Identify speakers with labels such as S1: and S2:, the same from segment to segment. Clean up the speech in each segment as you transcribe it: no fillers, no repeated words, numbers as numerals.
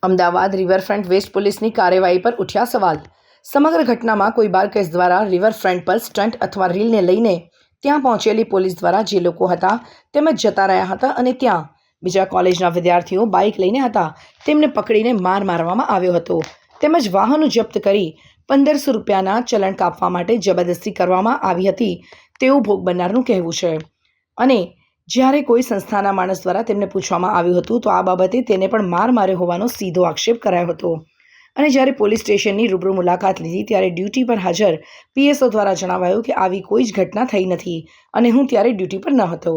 S1: Ahmedabad riverfront waste પોલીસની કાર્યવાહી પર ઉઠ્યા સવાલ। સમગ્ર ઘટનામાં કોઈ બાર કેસ દ્વારા રિવરફ્રન્ટ પર સ્ટન્ટ અથવા રીલને લઈને ત્યાં પહોંચેલી પોલીસ દ્વારા જે લોકો હતા તેમજ જતા રહ્યા હતા અને ત્યાં બીજા કોલેજના વિદ્યાર્થીઓ બાઇક લઈને હતા તેમને પકડીને માર મારવામાં આવ્યો હતો તેમજ વાહનો જપ્ત કરી 1500 રૂપિયાના ચલણ કાપવા માટે જબરદસ્તી કરવામાં આવી હતી તેવું ભોગ બનનારનું કહેવું છે। અને જ્યારે કોઈ સંસ્થાના માણસ દ્વારા તેમને પૂછવામાં આવ્યું હતું તો આ બાબતે તેને પણ માર માર્યો હોવાનો સીધો આક્ષેપ કરાયો હતો। અને જ્યારે પોલીસ સ્ટેશનની રૂબરૂ મુલાકાત લીધી ત્યારે ડ્યુટી પર હાજર પીએસઓ દ્વારા જણાવાયું કે આવી કોઈ જ ઘટના થઈ નથી અને હું ત્યારે ડ્યુટી પર ન હતો,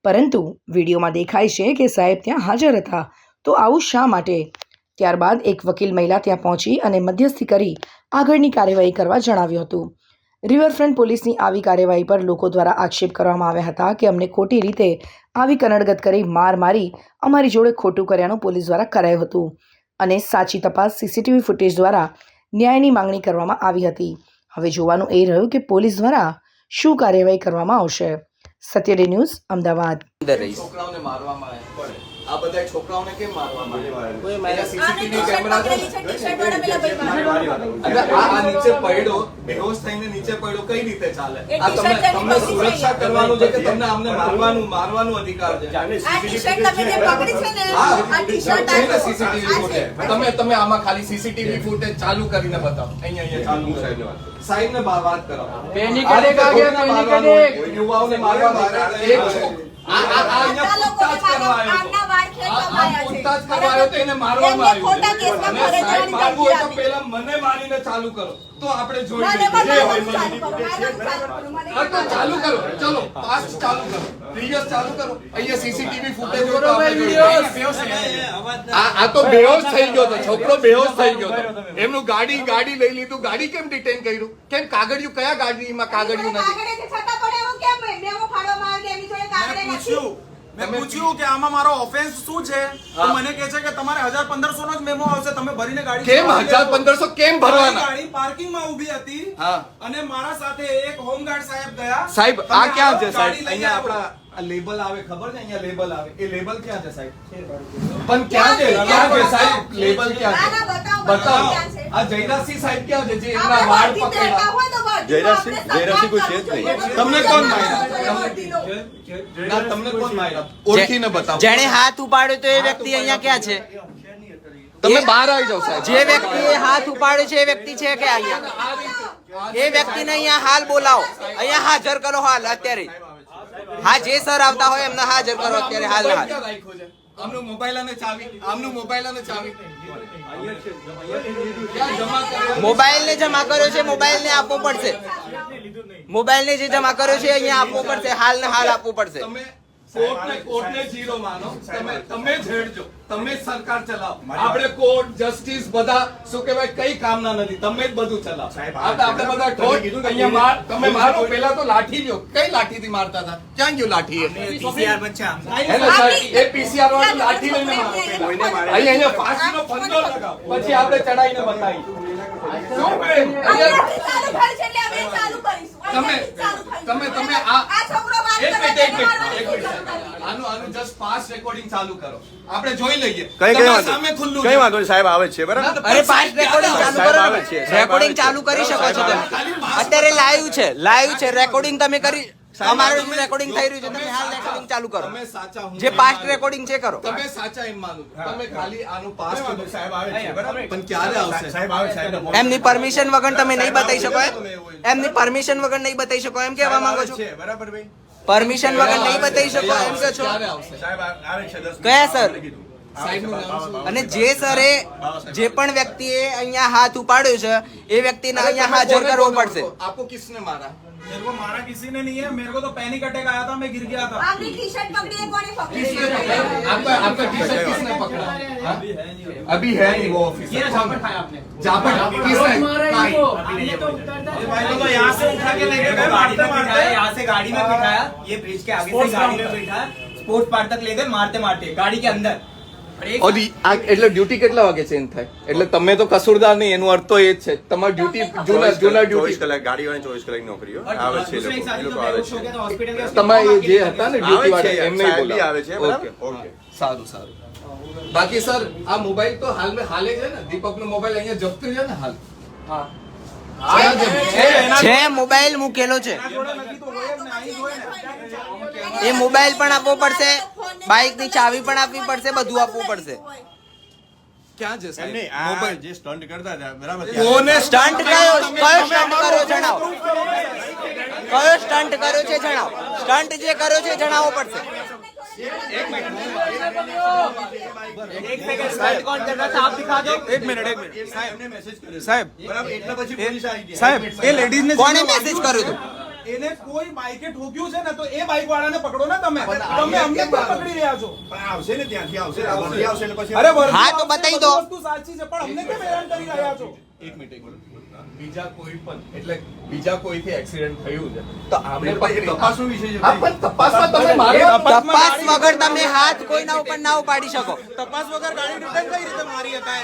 S1: પરંતુ વિડીયોમાં દેખાય છે કે સાહેબ ત્યાં હાજર હતા, તો આવું શા માટે? ત્યારબાદ એક વકીલ મહિલા ત્યાં પહોંચી અને મધ્યસ્થી કરી આગળની કાર્યવાહી કરવા જણાવ્યું હતું। રિવરફ્રન્ટ પોલીસની આવી કાર્યવાહી પર લોકો દ્વારા આક્ષેપ કરવામાં આવ્યા હતા કે અમને ખોટી રીતે આવી કનડગત કરી માર મારી અમારી જોડે ખોટું કર્યાનું પોલીસ દ્વારા કરાયું હતું અને સાચી તપાસ સીસીટીવી ફૂટેજ દ્વારા ન્યાયની માંગણી કરવામાં આવી હતી। હવે જોવાનું એ રહ્યું કે પોલીસ દ્વારા શું કાર્યવાહી કરવામાં આવશે। સત્ય ડે ન્યૂઝ, અમદાવાદ।
S2: છોકરાઓને મારવામાં આવે આ બધા છોકરાઓને કેમ મારવામાં આવે? સીસીટીવી કેમેરા છે આ નીચે પડ્યો, બેહોશ થઈને નીચે પડ્યો, કઈ રીતે ચાલે? આ તમને સુરક્ષા કરવાનું છે કે તમને અમને મારવાનું અધિકાર છે? તમે આમાં ખાલી સીસીટીવી ફૂટેજ ચાલુ કરીને બતાવો। અહીંયા ચાલુ સાહેબ ને વાત કરો। યુવાઓને મારવામાં મને મારીને ચાલુ કરો તો આપણે જોઈએ ચાલુ કરો, ચલો પાસ ચાલુ કરો, પ્રીવિયસ ચાલુ કરો। અહીંયા સીસીટીવી ફૂટેજ આ તો બેહોશ થઈ ગયો હતો, છોકરો બેહોશ થઈ ગયો હતો, એમનું ગાડી લઈ લીધું। ગાડી કેમ ડિટેન કર્યું? કેમ કાગળિયું? કયા ગાડીમાં કાગળિયું નથી?
S3: મેં પૂછ્યું કે આમાં મારો ઓફેન્સ શું છે, તો મને કહે છે કે તમારે 1500 નો જ મેમો આવશે, તમે ભરીને ગાડી
S2: કેમ 1500 કેમ ભરવાના?
S3: ગાડી પાર્કિંગમાં ઊભી હતી અને મારા સાથે એક હોમગાર્ડ સાહેબ ગયા।
S2: સાહેબ આ ક્યાં છે સાહેબ? અહીંયા આપણા લેબલ આવે, ખબર છે? અહીંયા લેબલ આવે, એ લેબલ ક્યાં છે સાહેબ? પણ ક્યાં છે સાહેબ? લેબલ ક્યાં છે? બતાવો। આ જયરાજસિંહ સાહેબ ક્યાં છે જે એમના વાળ પકડ્યા? જયરાજસિંહ કોઈ છે જ નહીં। તમને કોણ માર્યા? તમને કોણ માર્યા? ઓળખીને બતાવો।
S4: જેણે હાથ ઉપાડ્યો તો એ વ્યક્તિ અહીંયા ક્યાં છે?
S2: તમે બહાર આવી જાવ સાહેબ।
S4: જે વ્યક્તિએ હાથ ઉપાડ્યો છે એ વ્યક્તિ છે કે અહીંયા? એ વ્યક્તિને અહીંયા હાલ બોલાવો, અહીંયા હાજર કરો હાલ અત્યારે। હા, જે સર આવતા હોય એમને હાજર કરો અત્યારે હાલ।
S2: આમનું મોબાઈલ અને ચાવી,
S4: મોબાઈલ ને જમા કર્યો છે, મોબાઈલ ને આપવો પડશે। મોબાઈલ ને જે જમા કર્યો છે અહીંયા આપવો પડશે, હાલ ને હાલ આપવું પડશે।
S2: કોર્ટને ઝીરો માનો, તમે છેડજો, તમે સરકાર ચલાવો। આપણે કોર્ટ, જસ્ટિસ બધા શું કહેવાય કઈ કામના નથી, તમે જ બધું ચલાવો। આપણે બધા ઠોક અહીંયા તમે મારો, પેલા તો લાઠી લ્યો। કઈ લાઠીથી મારતા હતા? ક્યાં ગયું લાઠી? એ પીસીઆર વાળું લાઠી લઈને મારો। અહીંયા ફાંસીનો ફંદો લગાવો, પછી આપણે ચડાઈને બતાવી તમે આનું જસ્ટ પાસ રેકોર્ડિંગ ચાલુ કરો, આપણે જોઈ લઈએ। સામે ખુલ્લું કઈ વાંધો સાહેબ આવે છે, બરાબર?
S4: અરે પાસ રેકોર્ડિંગ ચાલુ કરો, રેકોર્ડિંગ ચાલુ કરી શકો છો તમે અત્યારે। લાઈવ છે રેકોર્ડિંગ, તમે કરી અમારું રેકોર્ડિંગ થઈ રહ્યું છે, તમે હાલ રેકોર્ડિંગ ચાલુ કરો।
S2: તમે સાચા,
S4: જે પાસ્ટ રેકોર્ડિંગ છે કરો,
S2: તમે સાચા એમ માનું, તમે ખાલી આનું પાસ્ટ સાહેબ આવે છે, બરાબર? પણ ક્યારે આવશે સાહેબ? આવે સાહેબ,
S4: એમની પરમિશન વગર તમે નહીં બતાવી શકો એમની પરમિશન વગર નહીં બતાવી શકો એમ કહેવા માંગો છો?
S2: બરાબર ભાઈ,
S4: પરમિશન વગર નહીં બતાવી શકો એમ કહો છો?
S2: ક્યારે આવશે સાહેબ? આવે છે 10
S4: કયા સર?
S2: સાહેબનું નામ શું?
S4: અને જે સરે જે પણ વ્યક્તિએ અહીંયા હાથ ઉપાડ્યો છે એ વ્યક્તિને અહીંયા હાજર કરવો પડશે।
S2: આપકો કિસને મારા?
S3: मेरे को मारा किसी ने नहीं है, मेरे को तो पैनिक अटैक आया था, मैं गिर गया था।
S5: आपने टी-शर्ट पकड़ी है, कौन पकड़ी?
S2: आपका टी-शर्ट किसने पकड़ा? अभी है नहीं वो ऑफिसर।
S3: ये झापड़ खाया आपने?
S2: झापड़ किसने?
S3: तो यहाँ से उठा के लेके गए, मारते मारते
S6: यहाँ से गाड़ी में बिठाया, ये ब्रिज के आगे से गाड़ी में बिठाया, स्पोर्ट्स पार्क तक ले गए मारते मारते गाड़ी के अंदर।
S2: એટલે ડ્યુટી કેટલા વાગે ચેન્જ થાય? એટલે તમે તો કસૂરદાર નહીં, એનો અર્થ તો એ જ છે। તમારી ડ્યુટી જૂના ડ્યુટી
S7: કલાક ગાડી વાળી 24 કલાક નોકરીઓ આવે છે, લોકો આવે છે।
S2: તમારે જે હતા ને ડ્યુટી વાળા એમને બોલાવો।
S7: આવે છે, બરાબર? ઓકે।
S2: સારું સારું બાકી સર આ મોબાઈલ તો હાલે છે ને દીપકનો મોબાઈલ અહીંયા જપ્ત છે ને હાલ હા
S4: છે મોબાઈલ મૂકેલો છે એ મોબાઈલ પણ આપવો પડશે બાઇક ની ચાવી પણ આપવી પડશે બધું આપવું પડશે
S2: ક્યાં છે સાહેબ
S7: મોબાઈલ જે સ્ટન્ટ કરતા હતા બરાબર
S2: કોને
S4: સ્ટન્ટ કયો સ્ટન્ટ કર્યો જણાવો કયો સ્ટન્ટ કર્યો છે જણાવો સ્ટન્ટ જે કર્યો છે જણાવવો પડશે
S3: एक मिनट साहब
S7: બરાબર એટલે પછી પોલીસ આવી ગઈ
S3: साहब એ લેડીઝ ને
S4: કોને મેસેજ કર્યો તો
S3: એને કોઈ બાઈકે ઠોક્યું છે ને તો એ બાઈક વાળાને પકડો ને તમે અમને કેમ પકડી રહ્યા છો
S7: પણ આવશે ને ત્યાંથી આવશે આવશે એટલે પછી
S3: અરે બરાબર
S4: હા તો બતાવી દો
S3: વસ્તુ સાચી છે પણ અમને કેમ હેરાન કરી રહ્યા છો
S2: એક મિનિટ બીજા કોઈ પણ એટલે બીજા કોઈથી એક્સિડન્ટ થયું છે તો આપણે
S7: તપાસનો વિષય છે
S2: હા પણ તપાસમાં તમે મારો
S4: તપાસ વગર તમે હાથ કોઈના ઉપર ના ઉપાડી શકો
S3: તપાસ વગર ગાડી રિટર્ન કઈ રીતે મારી હતા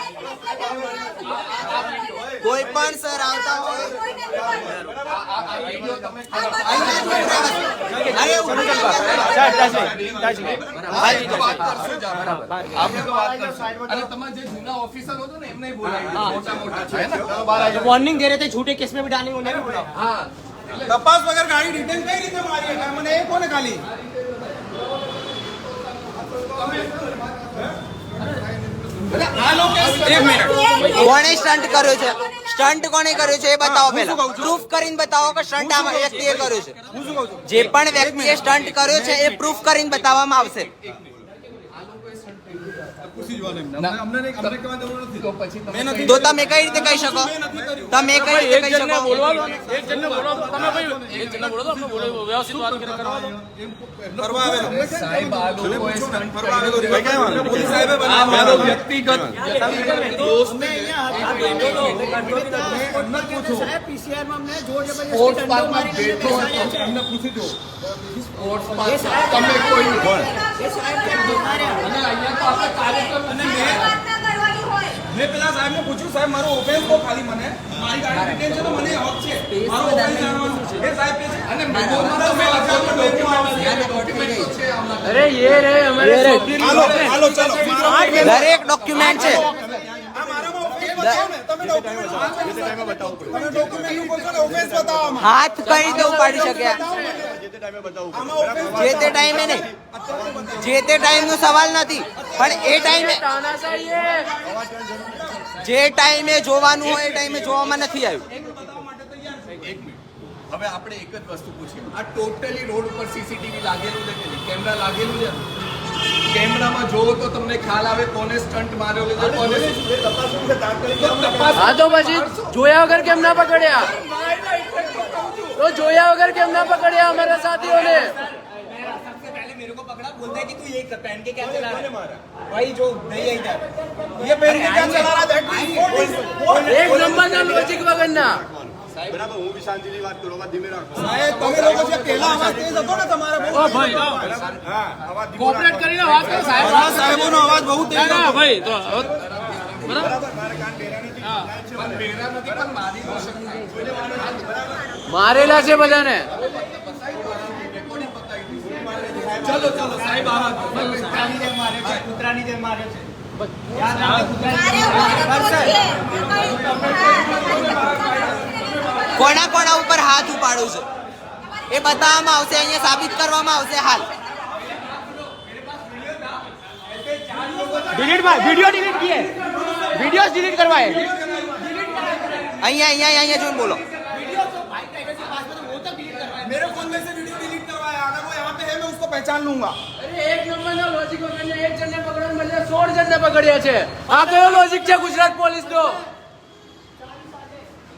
S4: કોઈ પણ સર આવતા હોય
S2: અને તમારા જે જૂના ઓફિસર હતો ને એમને બોલાવી મોટા મોટા છે ને
S6: वार्निंग दे रहे थे झूठे केस में भी डालेंगे उन्हें भी बुलाओ
S2: હા
S3: તપાસ વગર ગાડી રિટર્ન કઈ રીતે મારી હતા મને એ કોને ખાલી
S4: કોણે સ્ટન્ટ કર્યો છે સ્ટન્ટ કોણે કર્યો છે એ બતાવો પહેલા પ્રૂફ કરીને બતાવો કે સ્ટન્ટ આ વ્યક્તિએ કર્યો છે જે પણ વ્યક્તિએ સ્ટન્ટ કર્યો છે એ પ્રૂફ કરીને બતાવવામાં આવશે
S2: તો પછી તમે
S4: તો તમે કઈ રીતે કહી શકો તમે કઈ રીતે કહી શકો
S2: સાહેબ આ લોકોએ સ્ટન્ટ કર્યું. આ મારો વ્યક્તિગત દોસ્ત સ્પોર્ટ્સ પાર્કમાં બેઠો હતો એમને પૂછી દો સ્પોર્ટ્સ પાર્ક તમે કોઈ અને અહીંયા તો આપણે કાર્યક્રમ
S3: મેં પેલા સાહેબને પૂછ્યું સાહેબ મારો ઓફેન્સ તો ખાલી મને મારી ગાડી રિટર્ન છે તો મને હક છે મારો ઓફેન્સ જાણવાનું છે એ સાહેબ કહે છે
S2: અને મેમોમાં તમે લખેલું ડોક્યુમેન્ટ છે આમાં.
S3: હાલો ચાલો
S4: દરેક ડોક્યુમેન્ટ છે
S3: આ મારામાં ઓફેન્સ બતાવો ને તમે ડોક્યુમેન્ટ તમે ડોક્યુમેન્ટ બોલશો ને ઓફેન્સ બતાવો આમાં.
S4: હાથ કઈ રીતે ઉપાડી શક્યા
S3: આમાં ઓફેન્સ
S4: જે તે ટાઈમે નહીં જે તે ટાઈમનો સવાલ નથી પણ એ ટાઈમે જે ટાઈમે જોવાનું હોય એ ટાઈમે જોવામાં નથી આવ્યું
S2: હવે આપણે એક જ વસ્તુ પૂછીએ આ ટોટલી રોડ ઉપર સીસીટીવી લાગેલું છે કે નહીં? કેમેરા લાગેલું છે કેમેરામાં જોવો તો તમને ખ્યાલ આવે કોને સ્ટન્ટ મારેલો છે કોને
S8: હા તો પછી જોયા વગર કેમ ના પકડ્યા તો જોયા વગર કેમ ના પકડ્યા અમારા સાથીઓને
S6: पहले मेरे को पकड़ा बोलता है कि तू ये पहन के क्या चला रहा है भाई जो नहीं है इधर
S3: ये पहन के क्या चला रहा था
S8: એક નંબરના લોજિક વગરના
S7: બરાબર હું બી શાંતિથી વાત કરું અવાજ ધીમે રાખો
S3: સાહેબ તમે લોકો જે પહેલા અવાજ તેજ હતો ને તમારે બહુ
S8: કોઓપરેટ કરીને વાત કરો સાહેબ
S3: આ સાહેબોનો અવાજ બહુ તેજ હતો
S8: ભાઈ તો મારેલા છે બધાને
S2: ચલો ચલો સાહેબ આ
S6: कुतरानी जेल मारे
S4: કોના કોના ઉપર હાથ ઉપાડું છે એ બતાવવામાં આવશે અહીંયા સાબિત કરવામાં આવશે હાલ
S6: डिलीट भाई वीडियो डिलीट किए वीडियोस डिलीट करवाए
S4: અહીંયા અહીંયા અહીંયા જોઈને બોલો
S3: मेरे फोन में से वीडियो डिलीट करवाया अगर वो यहाँ पे है मैं उसको पहचान लूंगा
S8: અરે એક નંબરના લોજિક વગરને એક જણને પકડવાને બદલે 16 જણને પકડ્યા છે આ કયો લોજિક છે ગુજરાત પોલીસનો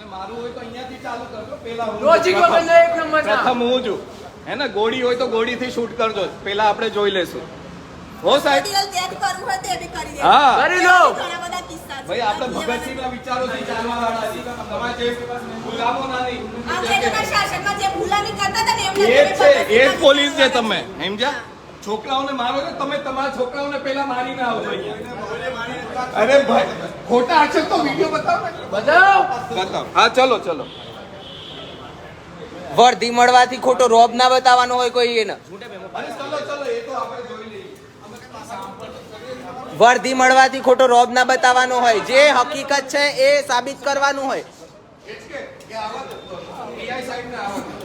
S2: મારું હોય તો અહીંયાથી ચાલુ કરજો પેલા
S8: લોજિક વગરના એક નંબરના
S2: પ્રથમ હું છું હે ને ગોળી હોય તો ગોળીથી શૂટ કરજો પેલા આપણે જોઈ લેશું હો સાહેબ હા
S8: કરી લો
S2: ભાઈ આપણે ભગતસિંહના વિચારોથી ચાલવાવાળા છીએ તમારે જે ગુલામોના નહીં એ છે એ જ પોલીસ છે તમે સમજ્યા છોકરાઓને મારો છો તમે તમારા છોકરાઓને પેલા મારીને આવજો અહીંયા અરે ભાઈ ખોટા અક્ષર તો વિડીયો બતાવો ને
S8: બતાવ
S2: બતાવો હા ચલો ચલો
S4: વર્ધી મળવાથી ખોટો રોબ ના બતાવવાનો હોય કોઈ એને
S2: અરે ચલો ચલો એ તો આપણે જોઈ લઈએ
S4: વર્ધી મળવાથી ખોટો રોબ ના બતાવવાનો હોય, જે હકીકત છે એ સાબિત કરવાનું હોય.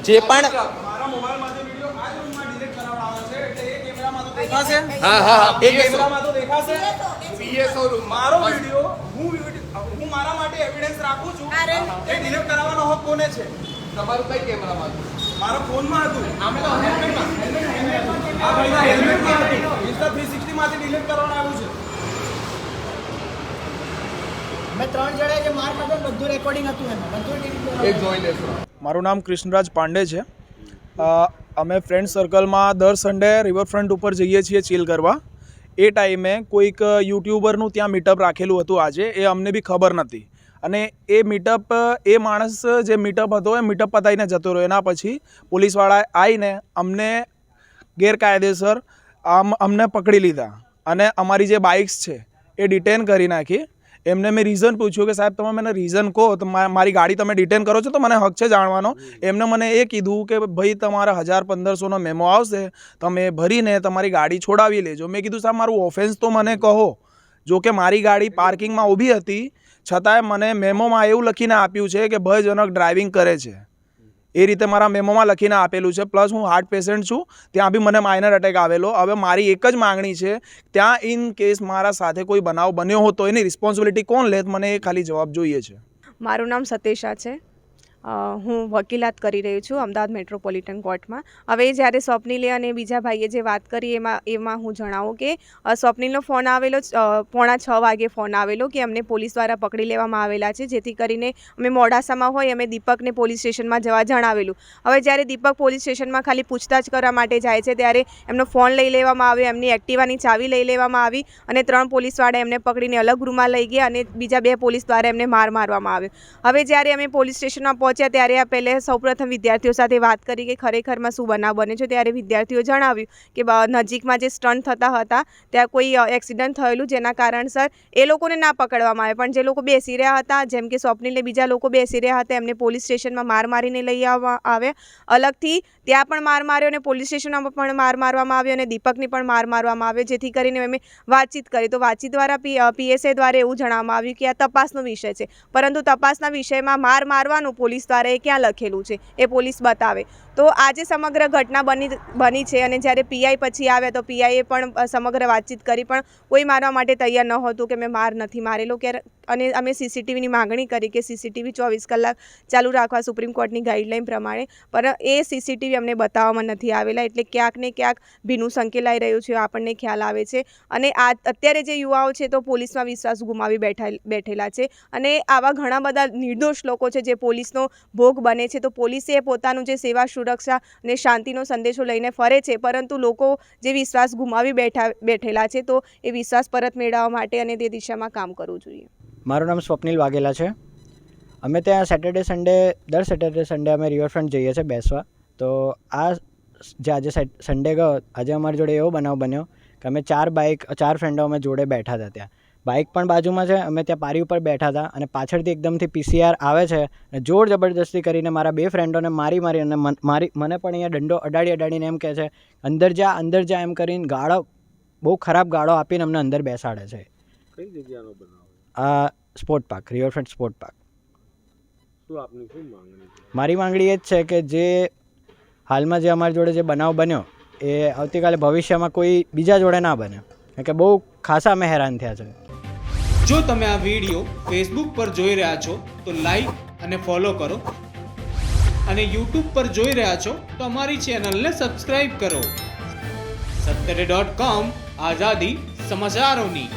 S4: જે પણ
S3: મારા મોબાઈલમાંથી વિડિયો આ જ રૂમમાં ડિલીટ કરાવવાનો છે એટલે એ કેમેરામાં તો દેખાશે.
S2: હા
S3: એ કેમેરામાં તો દેખાશે.
S2: PSO રૂમ
S3: મારો વિડિયો હું મારા માટે એવિડન્સ રાખું છું. એ ડિલીટ કરાવવાનો હક કોને છે?
S2: તમારું કઈ કેમેરામાં
S3: મારા ફોનમાં હતું. આ ભાઈના હેલ્મેટમાં હતું. Insta 360 માંથી ડિલીટ કરવાનું આવ્યું છે.
S9: મેં 3 જણાએ જે માર ખાધો બધું રેકોર્ડિંગ હતું એમાં બધું ડિલીટ
S2: એક જોઈ લેશો.
S3: મારું નામ કૃષ્ણરાજ પાંડે છે. અમે ફ્રેન્ડ સર્કલમાં દર સન્ડે રિવરફ્રન્ટ ઉપર જઈએ છીએ ચીલ કરવા. એ ટાઈમે કોઈક યુટ્યુબરનું ત્યાં મીટઅપ રાખેલું હતું આજે, એ અમને બી ખબર નથી. અને એ મીટઅપ એ માણસ જે મીટઅપ હતો એ મીટઅપ પતાવીને જતો રહ્યો. એના પછી પોલીસવાળાએ આવીને અમને ગેરકાયદેસર અમને પકડી લીધા અને અમારી જે બાઇક્સ છે એ ડિટેન કરી નાખી. એમને મેં રીઝન પૂછ્યું કે સાહેબ તમે મને રીઝન કહો, તો મારી ગાડી તમે ડિટેન કરો છો તો મને હક છે જાણવાનો. એમને મને એ કીધું કે ભાઈ તમારા 1000-1500નો મેમો આવશે, તમે ભરીને તમારી ગાડી છોડાવી લેજો. મેં કીધું સાહેબ મારું ઓફેન્સ તો મને કહો. જો કે મારી ગાડી પાર્કિંગમાં ઊભી હતી છતાંય મને મેમોમાં એવું લખીને આપ્યું છે કે ભયજનક ડ્રાઇવિંગ કરે છે. એ રીતે મારા મેમોમાં લખીને આપેલું છે. પ્લસ હું હાર્ટ પેશન્ટ છું, ત્યાં બી મને માઇનર અટેક આવેલો. હવે મારી એક જ માંગણી છે, ત્યાં ઇન કેસ મારા સાથે કોઈ બનાવ બન્યો હોય તો એની રિસ્પોન્સિબિલિટી કોણ લે, મને એ ખાલી જવાબ જોઈએ છે.
S10: મારું નામ સતેશા છે. હું વકીલાત કરી રહી છું અમદાવાદ મેટ્રોપોલિટન કોર્ટમાં. હવે જ્યારે સ્વપ્નિલે અને બીજા ભાઈએ જે વાત કરી એમાં હું જણાવું કે સ્વપ્નિલનો ફોન આવેલો 5:45 વાગે ફોન આવેલો કે અમને પોલીસ દ્વારા પકડી લેવામાં આવેલા છે, જેથી કરીને અમે મોડાસામાં હોય અમે દીપકને પોલીસ સ્ટેશનમાં જવા જણાવેલું. હવે જ્યારે દીપક પોલીસ સ્ટેશનમાં ખાલી પૂછતાછ કરવા માટે જાય છે ત્યારે એમનો ફોન લઈ લેવામાં આવ્યો, એમની એક્ટિવાની ચાવી લઈ લેવામાં આવી અને 3 પોલીસવાળા એમને પકડીને અલગ રૂમમાં લઈ ગયા અને બીજા 2 પોલીસ દ્વારા એમને મારવામાં આવ્યો. હવે જ્યારે અમે પોલીસ સ્ટેશનમાં ત્યારે આ પહેલે સૌપ્રથમ વિદ્યાર્થીઓ સાથે વાત કરી કે ખરેખરમાં શું બનાવ બને છે. ત્યારે વિદ્યાર્થીઓ જણાવ્યું કે નજીકમાં જે સ્ટન્ટ થતા હતા ત્યાં કોઈ એક્સિડન્ટ થયેલું, જેના કારણસર એ લોકોને ના પકડવામાં આવે. પણ જે લોકો બેસી રહ્યા હતા, જેમ કે સ્વપ્નિલને બીજા લોકો બેસી રહ્યા હતા, એમને પોલીસ સ્ટેશનમાં માર મારીને લઈ આવવામાં આવ્યા. અલગથી ત્યાં પણ માર માર્યો અને પોલીસ સ્ટેશનમાં પણ માર મારવામાં આવ્યો અને દીપકની પણ માર મારવામાં આવ્યો. જેથી કરીને અમે વાતચીત કરી તો વાતચીત દ્વારા PSI દ્વારા એવું જણાવવામાં આવ્યું કે આ તપાસનો વિષય છે, પરંતુ તપાસના વિષયમાં માર મારવાનું પોલીસ દ્વારા એ ક્યાં લખેલું છે એ પોલીસ બતાવે. તો આજે સમગ્ર ઘટના બની છે અને જ્યારે PI પછી આવ્યા તો PIએ પણ સમગ્ર વાતચીત કરી, પણ કોઈ મારવા માટે તૈયાર ન હતું કે મેં માર નથી મારેલો. અને અમે CCTVની માંગણી કરી કે CCTV 24 કલાક ચાલુ રાખવા સુપ્રીમ કોર્ટની ગાઈડલાઈન પ્રમાણે, પણ એ CCTV અમને બતાવવામાં નથી આવેલા. એટલે ક્યાંક ને ક્યાંક ભીનું સંકેલાઈ રહ્યું છે આપણને ખ્યાલ આવે છે. અને અત્યારે જે યુવાઓ છે તો પોલીસમાં વિશ્વાસ ગુમાવી બેઠેલા છે અને આવા ઘણા બધા નિર્દોષ લોકો છે જે પોલીસનો ભોગ બને છે. તો પોલીસે પોતાનું જે સેવા સુરક્ષા અને શાંતિનો સંદેશો લઈને ફરે છે, પરંતુ લોકો જે વિશ્વાસ ગુમાવી બેઠેલા છે તો એ વિશ્વાસ પરત મેળવવા માટે અને તે દિશામાં કામ કરવું જોઈએ.
S9: મારું નામ સ્વપ્નિલ વાઘેલા છે. અમે ત્યાં દર સેટરડે સન્ડે અમે રિવરફ્રન્ટ જઈએ છીએ બેસવા. તો આ જે આજે સન્ડે ગયો, આજે અમારી જોડે એવો બનાવ બન્યો કે અમે 4 ફ્રેન્ડો અમે જોડે બેઠા હતા. ત્યાં બાઇક પણ બાજુમાં છે, અમે ત્યાં પારી ઉપર બેઠા હતા અને પાછળથી એકદમથી PCR આવે છે અને જોર જબરદસ્તી કરીને મારા 2 ફ્રેન્ડોને મારી અને મને પણ અહીંયા દંડો અડાડીને એમ કહે છે અંદર જા એમ કરીને બહુ ખરાબ ગાળો આપીને અમને અંદર બેસાડે છે.
S11: કઈ જગ્યાનો બનાવ?
S9: આ sport park, riverfront sport park.
S11: શું આપની શું માંગણી છે?
S9: મારી માંગણી એ જ છે કે જે હાલમાં જે અમારી જોડે જે બનાવ બન્યો એ આવતીકાલે ભવિષ્યમાં કોઈ બીજા જોડે ના બને, કારણ કે બહુ ખાસા અમે હેરાન થયા છે.
S12: જો તમે આ વિડીયો ફેસબુક પર જોઈ રહ્યા છો તો લાઈક અને ફોલો કરો, અને યુટ્યુબ પર જોઈ રહ્યા છો તો અમારી ચેનલને સબસ્ક્રાઇબ કરો. સત્તરે.com આઝાદી સમાચારોની.